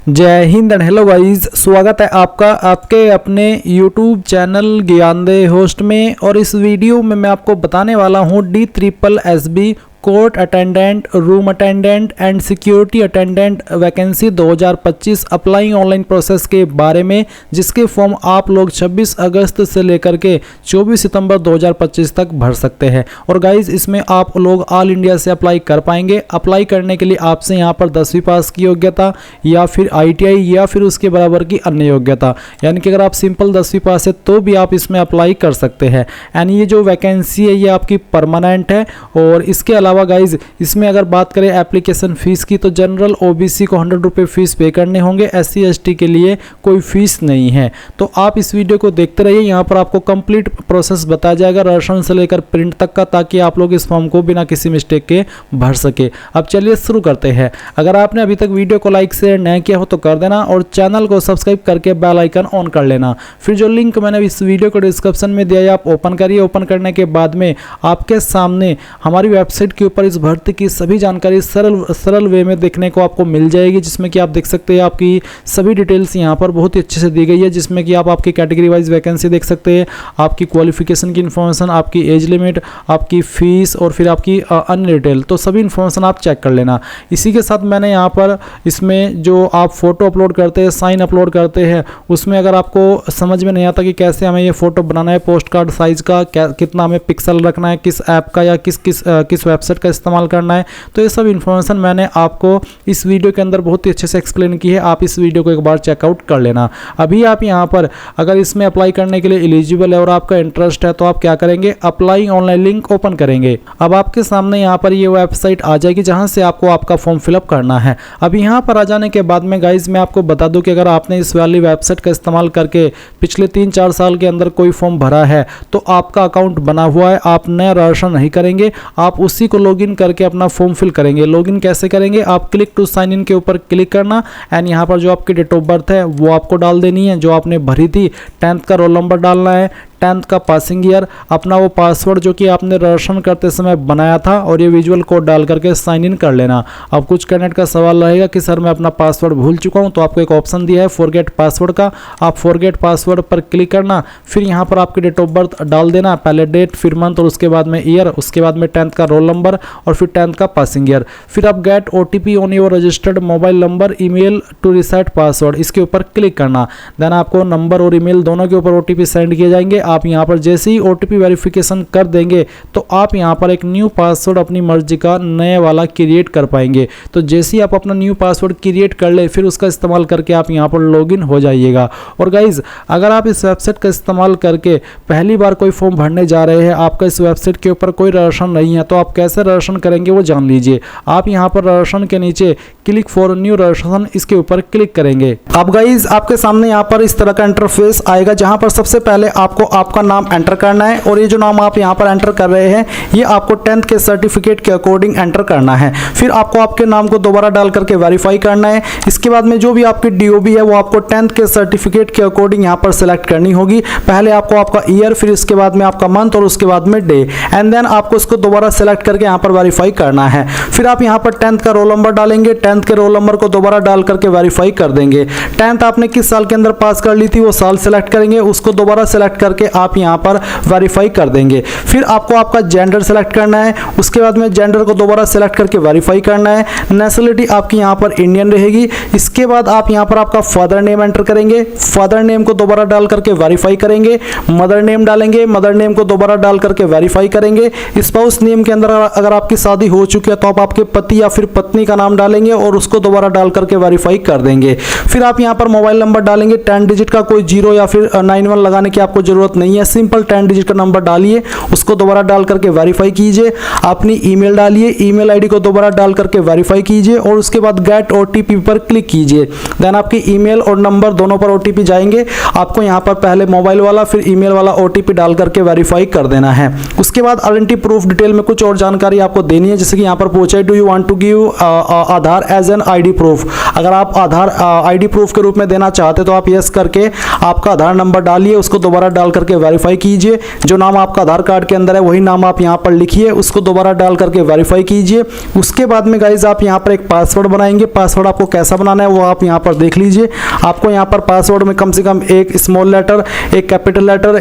जय Hind and hello guys, स्वागत है आपका आपके अपने YouTube चैनल ज्ञानदेह होस्ट में। और इस वीडियो में मैं आपको बताने वाला हूँ DSSB court attendant, room attendant and security attendant vacancy 2025 apply online process के बारे में, जिसके फॉर्म आप लोग 26 अगस्त से लेकर के 24 सितंबर 2025 तक भर सकते हैं। और गाइज इसमें आप लोग ऑल इंडिया से अप्लाई कर पाएंगे। अप्लाई करने के लिए आपसे यहाँ पर 10वीं पास की योग्यता या फिर ITI या फिर उसके बराबर की अन्य योग्यता, यानी कि अगर आप सिंपल 10वीं पास है तो भी आप इसमें अप्लाई कर सकते हैं। एंड ये जो वैकेंसी है ये आपकी परमानेंट है। और इसके अलावा गाइज इसमें अगर बात करें एप्लीकेशन फीस की, तो जनरल OBC को 100 रुपये फीस पे करने होंगे, SC ST के लिए कोई फीस नहीं है। तो आप इस वीडियो को देखते रहिए, यहाँ पर आपको कंप्लीट प्रोसेस बताया जाएगा राशन से लेकर प्रिंट तक का, ताकि आप लोग इस फॉर्म को बिना किसी मिस्टेक के भर सके। अब चलिए शुरू करते हैं। अगर आपने अभी तक वीडियो को लाइक शेयर नहीं किया हो तो कर देना, और चैनल को सब्सक्राइब करके बेल आइकन ऑन कर लेना। फिर जो लिंक मैंने इस वीडियो को डिस्क्रिप्शन में दिया है आप ओपन करिए। ओपन करने के बाद में आपके सामने हमारी वेबसाइट के ऊपर इस भर्ती की सभी जानकारी सरल वे में देखने को आपको मिल जाएगी, जिसमें कि आप देख सकते हैं आपकी सभी डिटेल्स यहाँ पर बहुत ही अच्छे से दी गई है, जिसमें कि आप आपकी कैटेगरी वाइज वैकेंसी देख सकते हैं, आपकी क्वालिफिकेशन की इन्फॉर्मेशन, आपकी एज लिमिट, आपकी फीस और फिर आपकी अन्य डिटेल, तो सभी इन्फॉर्मेशन आप चेक कर लेना। इसी के साथ मैंने यहाँ पर इसमें जो आप फोटो अपलोड करते हैं, साइन अपलोड करते हैं, उसमें अगर आपको समझ में नहीं आता कि कैसे हमें ये फोटो बनाना है, पोस्ट कार्ड साइज का कितना हमें पिक्सल रखना है, किस ऐप का या किस वेबसाइट का इस्तेमाल करना है, तो ये सब इन्फॉर्मेशन मैंने आपको इस वीडियो के अंदर बहुत ही अच्छे से एक्सप्लेन की है। आप इस वीडियो को एक बार चेकआउट कर लेना। अभी आप यहाँ पर अगर इसमें अप्लाई करने के लिए एलिजिबल है और आपका इंटरेस्ट है तो आप क्या करेंगे, अप्लाई ऑनलाइन लिंक ओपन करेंगे। अब आपके सामने यहाँ पर ये वेबसाइट आ जाएगी जहाँ से आपको आपका फॉर्म फिलअप करना है। अब यहाँ पर आ जाने के बाद में गाइज मैं आपको बता दूं कि अगर आपने इस वाली वेबसाइट का इस्तेमाल करके पिछले 3-4 साल के अंदर कोई फॉर्म भरा है तो आपका अकाउंट बना हुआ है, आप नया रजिस्ट्रेशन नहीं करेंगे, आप उसी को लॉगिन करके अपना फॉर्म फिल करेंगे। लॉगिन कैसे करेंगे, आप क्लिक टू साइन इन के ऊपर क्लिक करना एंड यहाँ पर जो आपकी डेट ऑफ बर्थ है वो आपको डाल देनी है, जो आपने भरी थी। 10th का रोल नंबर डालना है, 10th का पासिंग ईयर, अपना वो पासवर्ड जो कि आपने रजिस्ट्रेशन करते समय बनाया था, और ये विजुअल कोड डाल करके साइन इन कर लेना। अब कुछ कैंडिडेट का सवाल रहेगा कि सर मैं अपना पासवर्ड भूल चुका हूँ, तो आपको एक ऑप्शन दिया है फॉरगेट पासवर्ड का, आप फॉरगेट पासवर्ड पर क्लिक करना। फिर यहाँ पर आपकी डेट ऑफ बर्थ डाल देना, पहले डेट फिर मंथ और उसके बाद में ईयर, उसके बाद में 10th का रोल नंबर और फिर 10th का पासिंग ईयर। फिर आप get OTP on your registered mobile number email to reset password, इसके ऊपर क्लिक करना। देन आपको नंबर और ईमेल दोनों के ऊपर OTP सेंड किए जाएंगे। आप यहाँ पर जैसे ही OTP वेरिफिकेशन कर देंगे तो आप यहाँ पर एक न्यू पासवर्ड अपनी मर्जी का नया वाला क्रिएट कर पाएंगे। तो जैसे ही आप अपना न्यू पासवर्ड क्रिएट कर ले फिर उसका इस्तेमाल करके आप यहाँ पर लॉगिन हो जाइएगा। और गाइज अगर आप इस वेबसाइट का इस्तेमाल करके पहली बार कोई फॉर्म भरने जा रहे हैं, आपका इस वेबसाइट के ऊपर कोई रजिस्ट्रेशन नहीं है, तो आप कैसे रजिस्ट्रेशन करेंगे वो जान लीजिए। आप यहाँ पर रजिस्ट्रेशन के नीचे क्लिक फॉर न्यू रजिस्ट्रेशन, इसके ऊपर क्लिक करेंगे। अब गाइज आपके सामने यहाँ पर इस तरह का इंटरफेस आएगा, जहाँ पर सबसे पहले आपको आपका नाम एंटर करना है, और ये जो नाम आप यहाँ पर एंटर कर रहे हैं ये आपको 10th के सर्टिफिकेट के अकॉर्डिंग एंटर करना है। फिर आपको आपके नाम को दोबारा डाल करके वेरीफाई करना है। इसके बाद में जो भी आपकी DOB है वो आपको 10th के सर्टिफिकेट के अकॉर्डिंग यहाँ पर सिलेक्ट करनी होगी। पहले आपको आपका ईयर, फिर इसके बाद में आपका मंथ और उसके बाद में डे, एंड देन आपको इसको दोबारा सिलेक्ट करके यहाँ पर वेरीफाई करना है। फिर आप यहाँ पर 10th का रोल नंबर डालेंगे, 10th के रोल नंबर को दोबारा डाल करके वेरीफाई कर देंगे। 10th आपने किस साल के अंदर पास कर ली थी वो साल सेलेक्ट करेंगे, उसको दोबारा सेलेक्ट करके आप यहाँ पर वेरीफाई कर देंगे। फिर आपको आपका जेंडर सेलेक्ट करना है, उसके बाद में जेंडर को दोबारा सेलेक्ट करके वेरीफाई करना है। नेशनलिटी आपकी यहाँ पर इंडियन रहेगी। इसके बाद आप यहाँ पर आपका फादर नेम एंटर करेंगे, फादर नेम को दोबारा डाल करके वेरीफाई करेंगे। मदर नेम डालेंगे, मदर नेम को दोबारा डाल करके वेरीफाई करेंगे। स्पाउस नेम के अंदर अगर आपकी शादी हो चुकी है तो आप आपके पति या फिर पत्नी का नाम डालेंगे और उसको दोबारा डाल करके वेरीफाई कर देंगे। फिर आप यहाँ पर मोबाइल नंबर डालेंगे, 10 डिजिट का, कोई 0 या फिर 91 लगाने की आपको जरूरत नहीं है, सिंपल 10 डिजिट का नंबर डालिए, उसको दोबारा डाल करके वेरीफाई कीजिए। अपनी ईमेल डालिए, ईमेल आईडी को दोबारा डाल करके वेरीफाई कीजिए और उसके बाद गेट OTP पर क्लिक कीजिए। देन आपकी ईमेल और नंबर दोनों पर OTP जाएंगे। आपको यहाँ पर पहले मोबाइल वाला फिर ईमेल वाला OTP डाल करके वेरीफाई कर देना है। उसके बाद आइडेंटिटी प्रूफ डिटेल में कुछ और जानकारी आपको देनी है, जैसे कि यहाँ पर पूछा है do you want to give Aadhaar as an ID proof. अगर आप आधार ID प्रूफ के रूप में देना चाहते तो आप यस करके आपका आधार नंबर डालिए, उसको दोबारा डाल करके वेरीफाई कीजिए। जो नाम आपका आधार कार्ड के अंदर है वही नाम आप यहाँ पर लिखिए, उसको दोबारा डाल करके वेरीफाई कीजिए। उसके बाद में गाइज आप यहाँ पर एक पासवर्ड बनाएंगे। पासवर्ड आपको कैसा बनाना है वो आप यहाँ पर देख लीजिए। आपको यहाँ पर पासवर्ड में कम से कम एक स्मॉल लेटर, एक कैपिटल लेटर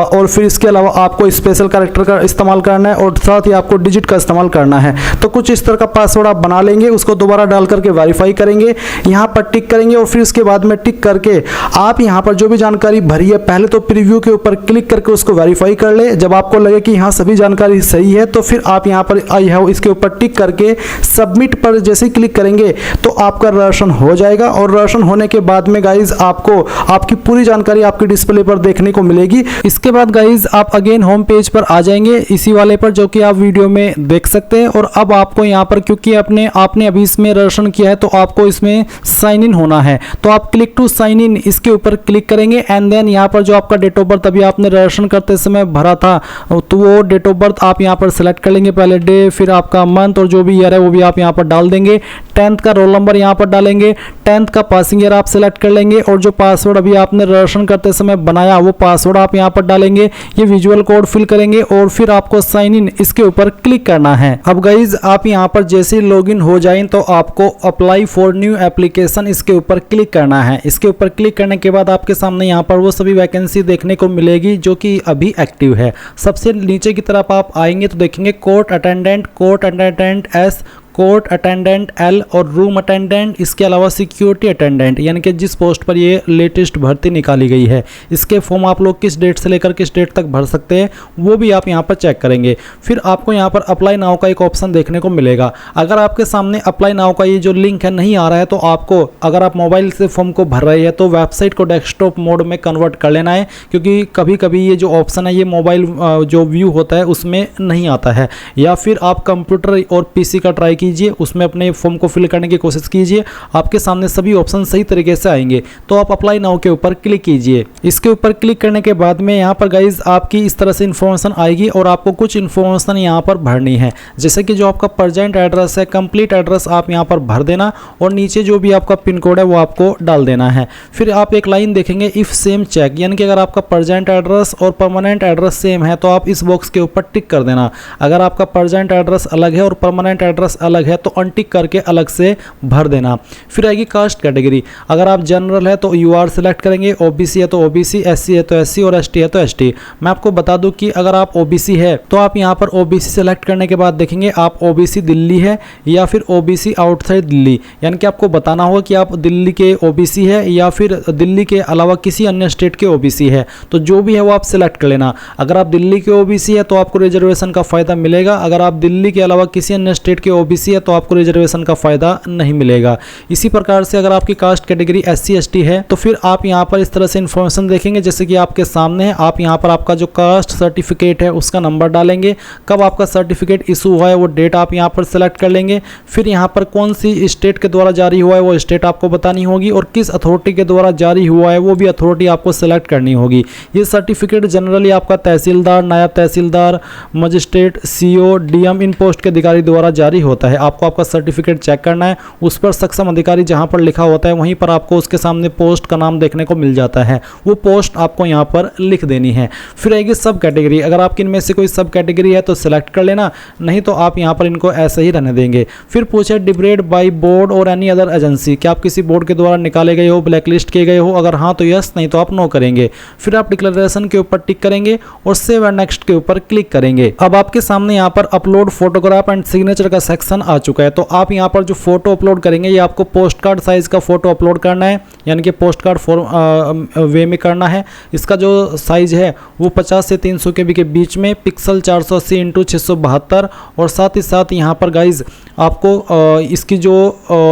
और फिर इसके अलावा आपको स्पेशल कैरेक्टर का इस्तेमाल करना है और साथ ही आपको डिजिट का इस्तेमाल करना है। तो कुछ इस तरह का पासवर्ड आप बना लेंगे, उसको दोबारा डाल करके वेरीफाई करेंगे, यहाँ पर टिक करेंगे और फिर उसके बाद में टिक करके आप यहाँ पर जो भी जानकारी भरी है पहले तो प्रीव्यू के ऊपर क्लिक करके उसको वेरीफाई कर ले। जब आपको लगे कि यहाँ सभी जानकारी सही है तो फिर आप यहाँ पर आई हैव इसके ऊपर टिक करके सबमिट पर जैसे ही क्लिक करेंगे तो आपका रजिस्ट्रेशन हो जाएगा। और रजिस्ट्रेशन होने के बाद में गाइज आपको आपकी पूरी जानकारी आपके डिस्प्ले पर देखने को मिलेगी। इसके बाद गाइज आप अगेन होम पेज पर आ जाएंगे, इसी वाले पर जो कि आप वीडियो में देख सकते हैं। और अब आपको यहाँ पर क्योंकि आपने अभी इसमें रजिस्ट्रेशन किया है तो आपको इसमें साइन इन होना है, तो आप क्लिक टू साइन इन इसके ऊपर क्लिक करेंगे एंड देन यहाँ पर जो आपका डेट ऑफ बर्थ अभी आपने रजिस्ट्रेशन करते समय भरा था तो वो डेट ऑफ बर्थ आप यहाँ पर सिलेक्ट कर लेंगे, पहले डे फिर आपका मंथ और जो भी ईयर है वो भी आप यहाँ पर डाल देंगे। 10th का रोल नंबर यहाँ पर डालेंगे, 10th का पासिंग ईयर आप सिलेक्ट कर लेंगे और जो पासवर्ड अभी आपने रजिस्ट्रेशन करते समय बनाया वो पासवर्ड आप यहाँ पर डालेंगे, ये विजुअल कोड फिल करेंगे और फिर आपको साइन इन इसके ऊपर क्लिक करना है। अब गाइज आप यहाँ पर जैसे लॉगिन हो जाएं तो आपको अप्लाई फॉर न्यू एप्लीकेशन इसके ऊपर क्लिक करना है। इसके ऊपर क्लिक करने के बाद आपके सामने यहाँ पर वो सभी वैकेंसी देखने को मिलेगी जो कि अभी एक्टिव है। सबसे नीचे की तरफ आप आएंगे तो देखेंगे court attendant S, court attendant L और रूम अटेंडेंट, इसके अलावा सिक्योरिटी अटेंडेंट, यानी कि जिस पोस्ट पर ये लेटेस्ट भर्ती निकाली गई है। इसके फॉर्म आप लोग किस डेट से लेकर किस डेट तक भर सकते हैं वो भी आप यहाँ पर चेक करेंगे। फिर आपको यहाँ पर अप्लाई नाउ का एक ऑप्शन देखने को मिलेगा। अगर आपके सामने अप्लाई नाउ का ये जो लिंक है नहीं आ रहा है तो आपको, अगर आप मोबाइल से फॉर्म को भर रहे हैं तो वेबसाइट को डेस्कटॉप मोड में कन्वर्ट कर लेना है, क्योंकि कभी कभी ये जो ऑप्शन है ये मोबाइल जो व्यू होता है उसमें नहीं आता है। या फिर आप कंप्यूटर और पीसी का ट्राई कीजिए, उसमें अपने फॉर्म को फिल करने की कोशिश कीजिए, आपके सामने सभी ऑप्शन सही तरीके से आएंगे। तो आप अप्लाई नाउ के ऊपर क्लिक कीजिए। इसके ऊपर क्लिक करने के बाद में यहाँ पर गाइज आपकी इस तरह से इन्फॉर्मेशन आएगी और आपको कुछ इन्फॉर्मेशन यहाँ पर भरनी है, जैसे कि जो आपका प्रेजेंट एड्रेस है, कंप्लीट एड्रेस आप यहाँ पर भर देना और नीचे जो भी आपका पिन कोड है वो आपको डाल देना है। फिर आप एक लाइन देखेंगे इफ सेम चेक, यानी कि अगर आपका प्रेजेंट एड्रेस और परमानेंट एड्रेस सेम है तो आप इस बॉक्स के ऊपर टिक कर देना। अगर आपका प्रेजेंट एड्रेस अलग है और परमानेंट एड्रेस अलग है तो अनटिक करके अलग से भर देना। फिर आएगी कास्ट कैटेगरी, अगर आप जनरल है तो यूआर सिलेक्ट करेंगे, ओबीसी है तो ओबीसी, एससी है तो एससी और एसटी है तो एसटी। मैं आपको बता दूं कि अगर आप ओबीसी है तो आप यहां पर ओबीसी सेलेक्ट करने के बाद देखेंगे आप ओबीसी दिल्ली है या फिर ओबीसी आउटसाइड दिल्ली, यानी कि आपको बताना होगा कि आप दिल्ली के ओबीसी है या फिर दिल्ली के अलावा किसी अन्य स्टेट के ओबीसी है। तो जो भी है वो आप सिलेक्ट कर लेना। अगर आप दिल्ली के ओबीसी है तो आपको रिजर्वेशन का फायदा मिलेगा, अगर आप दिल्ली के अलावा किसी अन्य स्टेट के ओबीसी है तो आपको रिजर्वेशन का फायदा नहीं मिलेगा। इसी प्रकार से अगर आपकी कास्ट कैटेगरी एससी एसटी है तो फिर आप यहां पर इस तरह से इंफॉर्मेशन देखेंगे जैसे कि आपके सामने है। आप यहां पर आपका जो कास्ट सर्टिफिकेट है उसका नंबर डालेंगे, कब आपका सर्टिफिकेट इशू हुआ है वो डेट आप यहां पर सेलेक्ट कर लेंगे। फिर यहां पर कौन सी स्टेट के द्वारा जारी हुआ है वो स्टेट आपको बतानी होगी और किस अथॉरिटी के द्वारा जारी हुआ है वो भी अथॉरिटी आपको सेलेक्ट करनी होगी। ये सर्टिफिकेट जनरली आपका तहसीलदार, नायब तहसीलदार, मजिस्ट्रेट, सीओ, डीएम इन पोस्ट के अधिकारी द्वारा जारी होता है। आपको आपका सर्टिफिकेट चेक करना है, उस पर सक्षम अधिकारी जहां पर लिखा होता है वहीं पर आपको उसके सामने पोस्ट का नाम देखने को मिल जाता है, वो पोस्ट आपको यहां पर लिख देनी है। फिर आएगी सब कैटेगरी, अगर आपकी इनमें से कोई सब कैटेगरी है तो सिलेक्ट कर लेना, नहीं तो आप यहां पर इनको ऐसे ही रहने देंगे। फिर पूछे डिबरेड बाय बोर्ड और एनी अदर एजेंसी, क्या आप किसी बोर्ड के द्वारा निकाले गए हो, ब्लैकलिस्ट किए गए हो, अगर हाँ तो यस, नहीं तो आप नो करेंगे। फिर आप डिक्लेरेशन के ऊपर टिक करेंगे और सेव एंड नेक्स्ट के ऊपर क्लिक करेंगे। अब आपके सामने यहाँ पर अपलोड फोटोग्राफ एंड सिग्नेचर का सेक्शन आ चुका है। तो आप यहाँ पर जो फोटो अपलोड करेंगे ये आपको पोस्ट कार्ड साइज का फोटो अपलोड करना है, यानी कि पोस्ट कार्ड फॉर्म वे में करना है। इसका जो साइज है वो 50 से 300 KB के बीच में, पिक्सल 480 × 672 और साथ ही साथ यहाँ पर गाइज आपको इसकी जो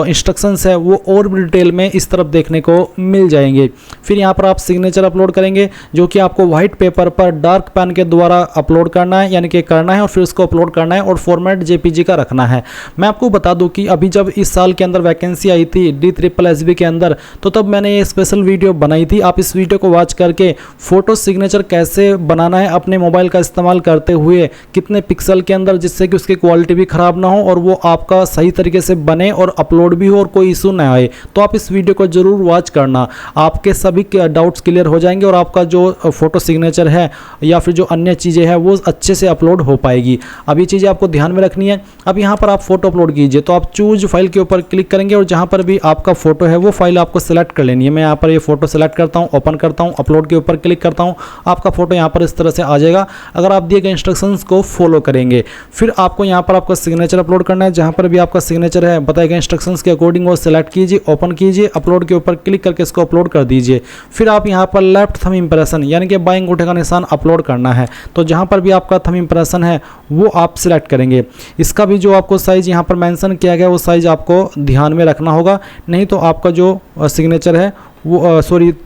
इंस्ट्रक्शंस है वो और भी डिटेल में इस तरफ देखने को मिल जाएंगे। फिर यहाँ पर आप सिग्नेचर अपलोड करेंगे जो कि आपको व्हाइट पेपर पर डार्क पेन के द्वारा अपलोड करना है, यानी कि करना है और फिर उसको अपलोड करना है और फॉर्मेट JPG का रखना है। मैं आपको बता दूं कि अभी जब इस साल के अंदर वैकेंसी आई थी DSSB के अंदर, तो तब मैंने ये स्पेशल वीडियो बनाई थी। आप इस वीडियो को वॉच करके फ़ोटो सिग्नेचर कैसे बनाना है अपने मोबाइल का इस्तेमाल करते हुए, कितने पिक्सल के अंदर, जिससे कि उसकी क्वालिटी भी ख़राब ना हो और वो आपका सही तरीके से बने और अपलोड भी हो और कोई इशू ना आए। तो आप इस वीडियो को ज़रूर वॉच करना, आपके सभी डाउट्स क्लियर हो जाएंगे और आपका जो फ़ोटो सिग्नेचर है या फिर जो अन्य चीज़ें हैं वो अच्छे से अपलोड हो पाएगी। अब ये चीज़ें आपको ध्यान में रखनी है। अब यहाँ पर आप फोटो अपलोड कीजिए, तो आप चूज फाइल के ऊपर क्लिक करेंगे और जहाँ पर भी आपका फोटो है वो फाइल आपको सिलेक्ट कर लेनी है। मैं यहाँ पर ये फोटो सेलेक्ट करता हूँ, ओपन करता हूँ, अपलोड के ऊपर क्लिक करता हूँ, आपका फोटो यहाँ पर इस तरह से आ जाएगा। अगर आप दिए गए इंस्ट्रक्शंस को फॉलो करेंगे, फिर आपको यहाँ पर आपका सिग्नेचर अपलोड करना है। जहाँ पर भी आपका सिग्नेचर है बताए गए इंस्ट्रक्शंस के अकॉर्डिंग वो सिलेक्ट कीजिए, ओपन कीजिए, अपलोड के ऊपर क्लिक करके इसको अपलोड कर दीजिए। फिर आप यहाँ पर लेफ्ट थंब इंप्रेशन यानी कि बाएं अंगूठे का निशान अपलोड करना है। तो जहाँ पर भी आपका थंब इंप्रेशन है वो आप सिलेक्ट करेंगे। इसका भी जो आपको साइज़ यहाँ पर मेंशन किया गया वो साइज़ आपको ध्यान में रखना होगा, नहीं तो आपका जो सिग्नेचर है वो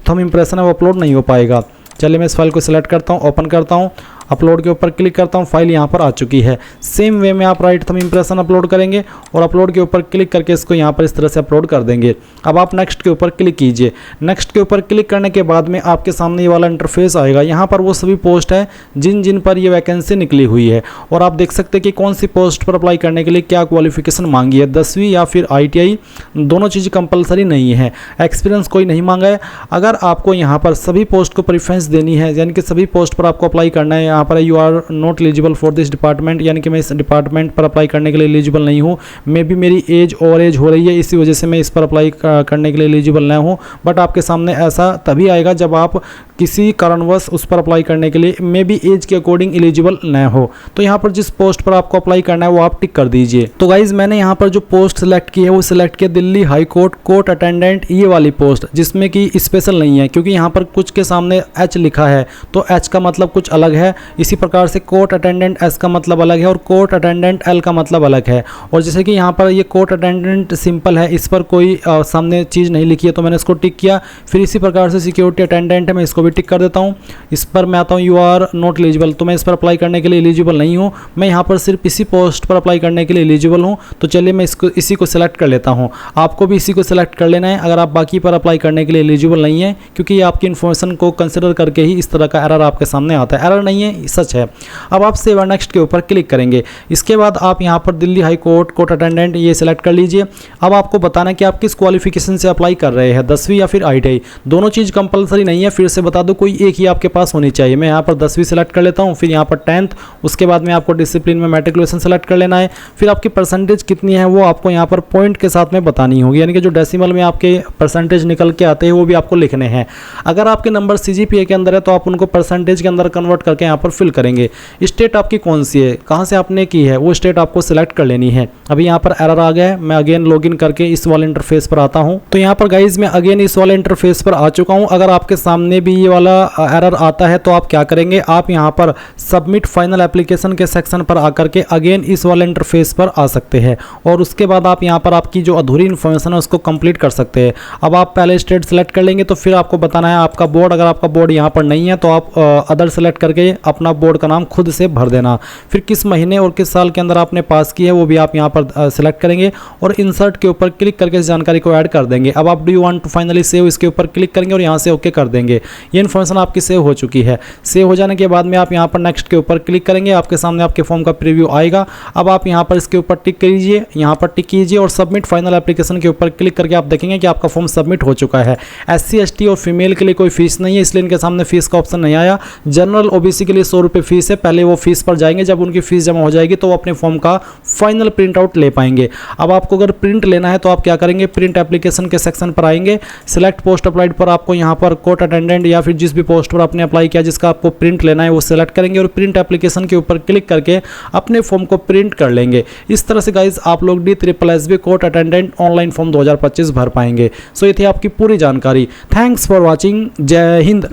थंब इंप्रेशन है वो अपलोड नहीं हो पाएगा। चलिए मैं इस फाइल को सिलेक्ट करता हूँ, ओपन करता हूँ, अपलोड के ऊपर क्लिक करता हूँ, फाइल यहाँ पर आ चुकी है। सेम वे में आप राइट थंब इंप्रेशन अपलोड करेंगे और अपलोड के ऊपर क्लिक करके इसको यहाँ पर इस तरह से अपलोड कर देंगे। अब आप नेक्स्ट के ऊपर क्लिक कीजिए। नेक्स्ट के ऊपर क्लिक करने के बाद में आपके सामने ये वाला इंटरफेस आएगा। यहाँ पर वो सभी पोस्ट है जिन जिन पर ये वैकेंसी निकली हुई है और आप देख सकते हैं कि कौन सी पोस्ट पर अप्लाई करने के लिए क्या क्वालिफिकेशन मांगी है, 10वीं या फिर ITI। दोनों चीज़ कंपलसरी नहीं है, एक्सपीरियंस कोई नहीं मांगा है। अगर आपको यहाँ पर सभी पोस्ट को प्रेफरेंस देनी है यानी कि सभी पोस्ट पर आपको अप्लाई करना है, यहाँ पर you are not eligible for this department यानी कि मैं इस डिपार्टमेंट पर अप्लाई करने के लिए एलिजिबल नहीं हूँ, मे बी मेरी एज ओवर एज हो रही है इसी वजह से मैं इस पर अप्लाई करने के लिए एलिजिबल ना हूँ। बट आपके सामने ऐसा तभी आएगा जब आप किसी कारणवश उस पर अप्लाई करने के लिए मे बी एज के अकॉर्डिंग एलिजिबल न हो। तो यहाँ पर जिस पोस्ट पर आपको अप्लाई करना है वो आप टिक कर दीजिए। तो गाइज मैंने यहाँ पर जो पोस्ट सिलेक्ट की है वो सिलेक्ट किया Delhi high court court attendant, ये वाली पोस्ट जिसमें कि स्पेशल नहीं है क्योंकि यहाँ पर कुछ के सामने H लिखा है तो H का मतलब कुछ अलग है। इसी प्रकार से कोर्ट अटेंडेंट S का मतलब अलग है और कोर्ट अटेंडेंट L का मतलब अलग है। और जैसे कि यहाँ पर ये कोर्ट अटेंडेंट सिंपल है, इस पर कोई सामने चीज़ नहीं लिखी है तो मैंने इसको टिक किया। फिर इसी प्रकार से सिक्योरिटी अटेंडेंट है, मैं इसको भी टिक कर देता हूँ। इस पर मैं आता हूँ यू आर नॉट एलिजिबल, तो मैं इस पर अप्लाई करने के लिए एलिजिबल नहीं हूँ। मैं यहाँ पर सिर्फ इसी पोस्ट पर अप्लाई करने के लिए एलिजिबल हूँ। तो चलिए मैं इसी को सिलेक्ट कर लेता हूँ। आपको भी इसी को सिलेक्ट कर लेना है अगर आप बाकी पर अप्लाई करने के लिए एलिजिबल नहीं है, क्योंकि ये आपकी इन्फॉर्मेशन को कंसिडर करके ही इस तरह का एरर आपके सामने आता है। एरर नहीं है, सच है। अब आप सेव एंड नेक्स्ट के ऊपर क्लिक करेंगे। इसके बाद आप यहाँ पर Delhi high court court attendant ये सिलेक्ट कर लीजिए। अब आपको बताना है कि आप किस क्वालिफिकेशन से अप्लाई कर रहे हैं, 10वीं या फिर ITI। दोनों चीज़ कंपलसरी नहीं है, फिर से बता दो, कोई एक ही आपके पास होनी चाहिए। मैं यहाँ पर 10वीं सेलेक्ट कर लेता हूँ, फिर यहाँ पर 10th, उसके बाद में आपको डिसिप्लिन में मैट्रिकुलेशन सेलेक्ट कर लेना है। फिर आपकी परसेंटेज कितनी है वो आपको यहाँ पर पॉइंट के साथ में बतानी होगी, यानी कि जो डेसिमल में आपके परसेंटेज निकल के आते हैं वो भी आपको लिखने हैं। अगर आपके नंबर CGPA के अंदर है तो आप उनको परसेंटेज के अंदर कन्वर्ट करके यहाँ पर फिल करेंगे। स्टेट आपकी कौन सी है, कहाँ से आपने की है, वो स्टेट आपको सिलेक्ट कर लेनी है। अभी यहाँ पर एरर आ गया है, मैं अगेन लॉगिन करके इस वाले इंटरफेस पर आता हूँ। तो यहाँ पर गाइज मैं अगेन इस वाले इंटरफेस पर आ चुका हूँ। अगर आपके सामने भी ये वाला एरर आता है तो आप क्या करेंगे, आप यहाँ पर सबमिट फाइनल एप्लीकेशन के सेक्शन पर आकर के अगेन इस वाले इंटरफेस पर आ सकते हैं और उसके बाद आप यहाँ पर आपकी जो अधूरी इन्फॉर्मेशन है उसको कंप्लीट कर सकते हैं। अब आप पहले स्टेट सेलेक्ट कर लेंगे तो फिर आपको बताना है आपका बोर्ड। अगर आपका बोर्ड यहाँ पर नहीं है तो आप अदर सेलेक्ट करके अपना बोर्ड का नाम खुद से भर देना। फिर किस महीने और किस साल के अंदर आपने पास की है वो भी आप यहाँ पर सेलेक्ट करेंगे और इंसर्ट के ऊपर क्लिक करके इस जानकारी को ऐड कर देंगे। अब आप do you want to finally save, इसके ऊपर क्लिक करेंगे और यहाँ से ओके कर देंगे। ये इन्फॉर्मेशन आपकी सेव हो चुकी है। सेव हो जाने के बाद में आप यहाँ पर नेक्स्ट के ऊपर क्लिक करेंगे, आपके सामने आपके फॉर्म का प्रीव्यू आएगा। अब आप यहाँ पर इसके ऊपर टिक कीजिए, यहाँ पर टिक कीजिए और सबमिट फाइनल एप्लीकेशन के ऊपर क्लिक करके आप देखेंगे कि आपका फॉर्म सबमिट हो चुका है। SC ST और फीमेल के लिए कोई फीस नहीं है, इसलिए इनके सामने फीस का ऑप्शन नहीं आया। जनरल OBC के लिए 100 रुपये फीस है, पहले वो फीस पर जाएंगे, जब उनकी फीस जमा हो जाएगी तो वो अपने फॉर्म का फाइनल प्रिंट आउट ले पाएंगे। अब आपको अगर प्रिंट लेना है तो आप क्या करेंगे, प्रिंट एप्लीकेशन के सेक्शन पर आएंगे, सिलेक्ट पोस्ट अप्लाइड पर आपको यहाँ पर कोर्ट अटेंडेंट या फिर जिस भी पोस्ट पर आपने अप्लाई किया जिसका आपको प्रिंट लेना है वो सिलेक्ट करेंगे और प्रिंट एप्लीकेशन के ऊपर क्लिक करके अपने फॉर्म को प्रिंट कर लेंगे। इस तरह से गाइज आप लोग DSSB court attendant online form 2025 भर पाएंगे। सो ये थी आपकी पूरी जानकारी। Thanks for watching. जय हिंद।